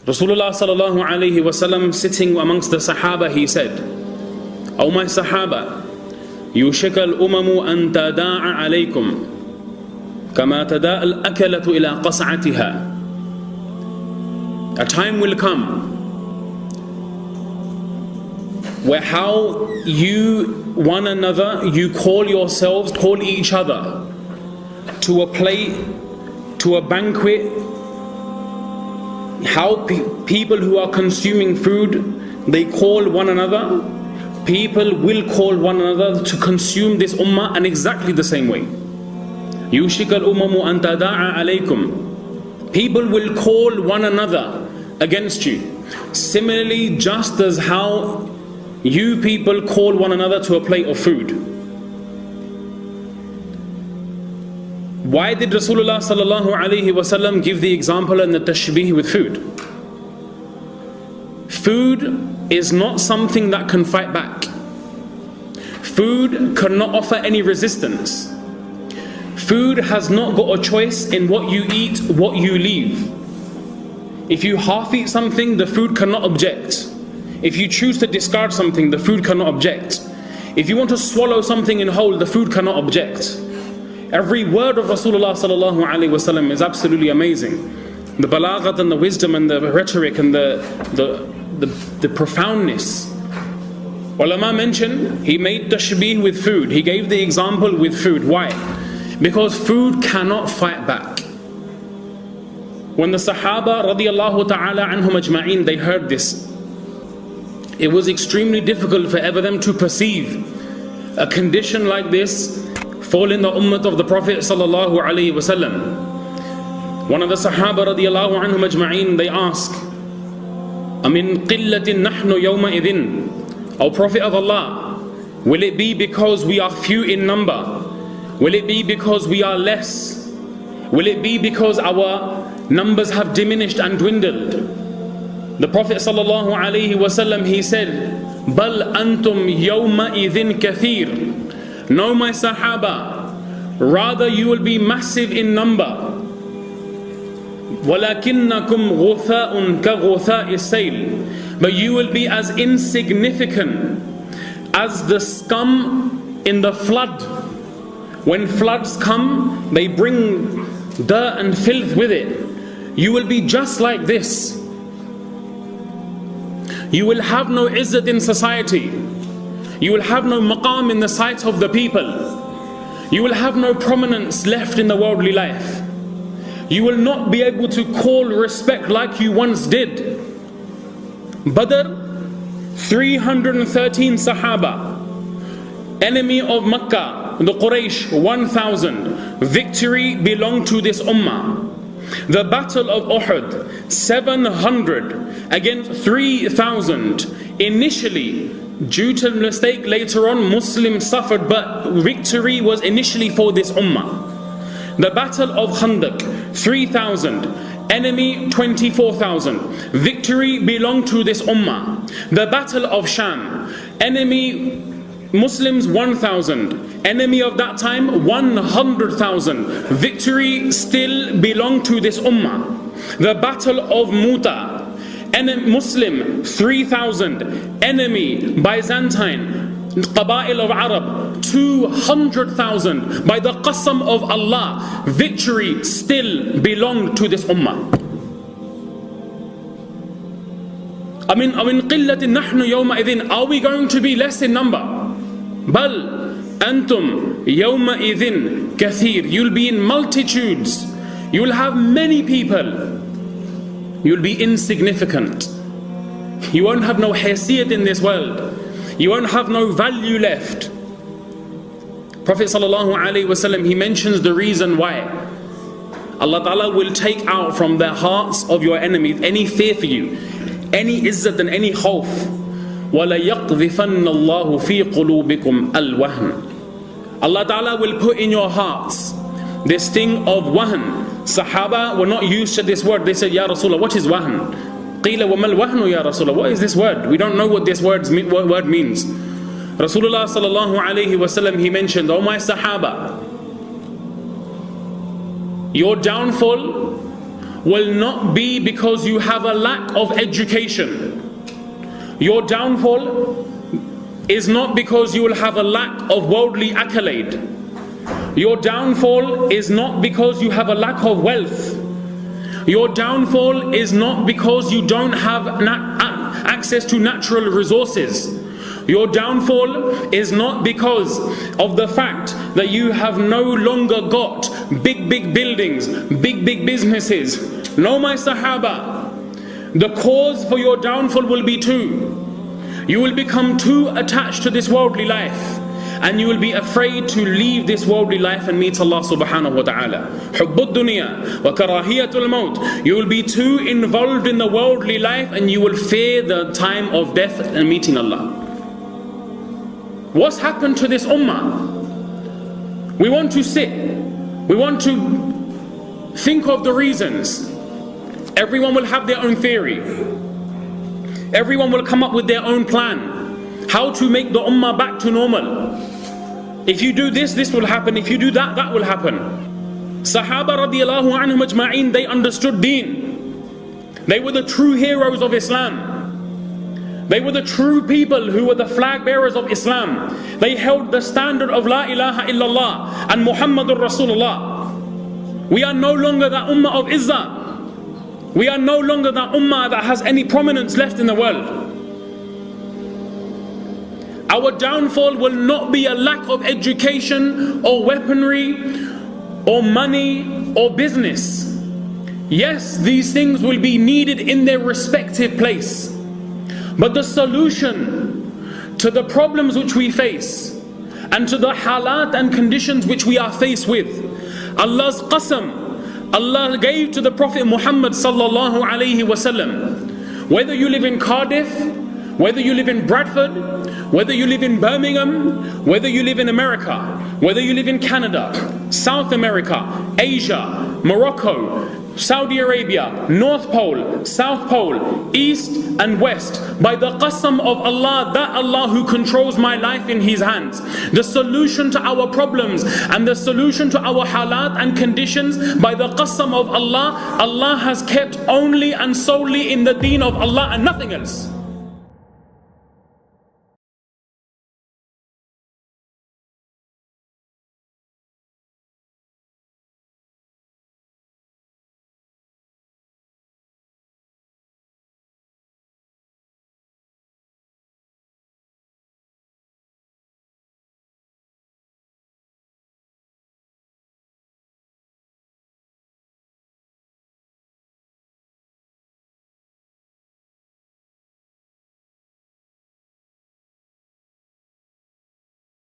Rasulullah sallallahu alayhi wasallam sitting amongst the Sahaba, he said, "O my Sahaba, yushik al-umamu an tada'a alaykum kama tada'a al-akalatu ila qas'atiha." A time will come where how you one another, you call yourselves, call each other to a plate, to a banquet, how people who are consuming food, they call one another. People will call one another to consume this ummah in exactly the same way. يُوشِكَ الْأُمَمُ أَن تَدَاعَ عَلَيْكُمْ. People will call one another against you. Similarly, just as how you people call one another to a plate of food. Why did Rasulullah sallallahu alaihi wasallam give the example and the tashbih with food? Food is not something that can fight back. Food cannot offer any resistance. Food has not got a choice in what you eat, what you leave. If you half eat something, the food cannot object. If you choose to discard something, the food cannot object. If you want to swallow something in whole, the food cannot object. Every word of Rasulullah sallallahu alaihi wasallam is absolutely amazing. The balaghat and the wisdom and the rhetoric and the profoundness. Ulama mentioned, he made tashbih with food. He gave the example with food. Why? Because food cannot fight back. When the Sahaba radiyallahu ta'ala anhum ajma'in, they heard this, it was extremely difficult for ever them to perceive a condition like this fall in the ummah of the Prophet sallallahu alaihi wasallam. One of the Sahaba radiyallahu anhum ajma'in, they ask, "Amin qillatin nahnu yawma idhin?" O Prophet of Allah, will it be because we are few in number? Will it be because we are less? Will it be because our numbers have diminished and dwindled? The Prophet sallallahu alaihi wasallam, he said, "Bal antum yawma idhin kathir." No, my Sahaba, rather you will be massive in number. وَلَكِنَّكُمْ غُثَاءٌ كَغُثَاءِ السَّيْلِ. But you will be as insignificant as the scum in the flood. When floods come, they bring dirt and filth with it. You will be just like this. You will have no izzat in society. You will have no maqam in the sight of the people. You will have no prominence left in the worldly life. You will not be able to call respect like you once did. Badr, 313 Sahaba. Enemy of Makkah, the Quraysh, 1,000. Victory belonged to this ummah. The battle of Uhud, 700 against 3,000. Initially, due to mistake, later on Muslims suffered, but victory was initially for this ummah. The battle of Khandaq, 3,000. Enemy 24,000. Victory belonged to this ummah. The battle of Sham, enemy Muslims 1,000. Enemy of that time 100,000. Victory still belonged to this ummah. The battle of Muta, Muslim 3,000. Enemy Byzantine Qaba'il of Arab 200,000. By the qasam of Allah, victory still belonged to this ummah. Amin qillatin nahnu yawma idhin. Are we going to be less in number? Bal antum yawma idhin kathir. You'll be in multitudes. You'll have many people. You'll be insignificant. You won't have no haysiyat in this world. You won't have no value left. Prophet sallallahu alaihi wasallam, he mentions the reason why. Allah Ta'ala will take out from the hearts of your enemies any fear for you, any izzat and any khawf. وَلَيَقْذِفَنَّ اللَّهُ فِي قُلُوبِكُمْ الْوَهْنِ. Allah Ta'ala will put in your hearts this thing of wahan. Sahaba were not used to this word. They said, Ya Rasulullah, what is wahan? قِيلَ وَمَا الْوَهْنُ ya Rasulullah. What is this word? We don't know what this word means. Rasulullah sallallahu alayhi wasallam, he mentioned, oh my Sahaba, your downfall will not be because you have a lack of education. Your downfall is not because you will have a lack of worldly accolade. Your downfall is not because you have a lack of wealth. Your downfall is not because you don't have access to natural resources. Your downfall is not because of the fact that you have no longer got big buildings, big businesses. No, my Sahaba, the cause for your downfall will be two. You will become too attached to this worldly life, and you will be afraid to leave this worldly life and meet Allah subhanahu wa ta'ala. Hubbud dunya wa karahiyatul maut. You will be too involved in the worldly life, and you will fear the time of death and meeting Allah. What's happened to this ummah? We want to sit, we want to think of the reasons. Everyone will have their own theory. Everyone will come up with their own plan. How to make the ummah back to normal. If you do this, this will happen. If you do that, that will happen. Sahaba radiallahu anhum ajma'in, they understood Deen. They were the true heroes of Islam. They were the true people who were the flag bearers of Islam. They held the standard of La ilaha illallah and Muhammadur Rasulullah. We are no longer that ummah of izzah. We are no longer that ummah that has any prominence left in the world. Our downfall will not be a lack of education or weaponry or money or business. Yes, these things will be needed in their respective place. But the solution to the problems which we face and to the halat and conditions which we are faced with, Allah's qasam, Allah gave to the Prophet Muhammad sallallahu alaihi wasallam. Whether you live in Cardiff, whether you live in Bradford, whether you live in Birmingham, whether you live in America, whether you live in Canada, South America, Asia, Morocco, Saudi Arabia, North Pole, South Pole, East and West, by the qasam of Allah, that Allah who controls my life in His hands, the solution to our problems and the solution to our halat and conditions, by the qasam of Allah, Allah has kept only and solely in the deen of Allah and nothing else.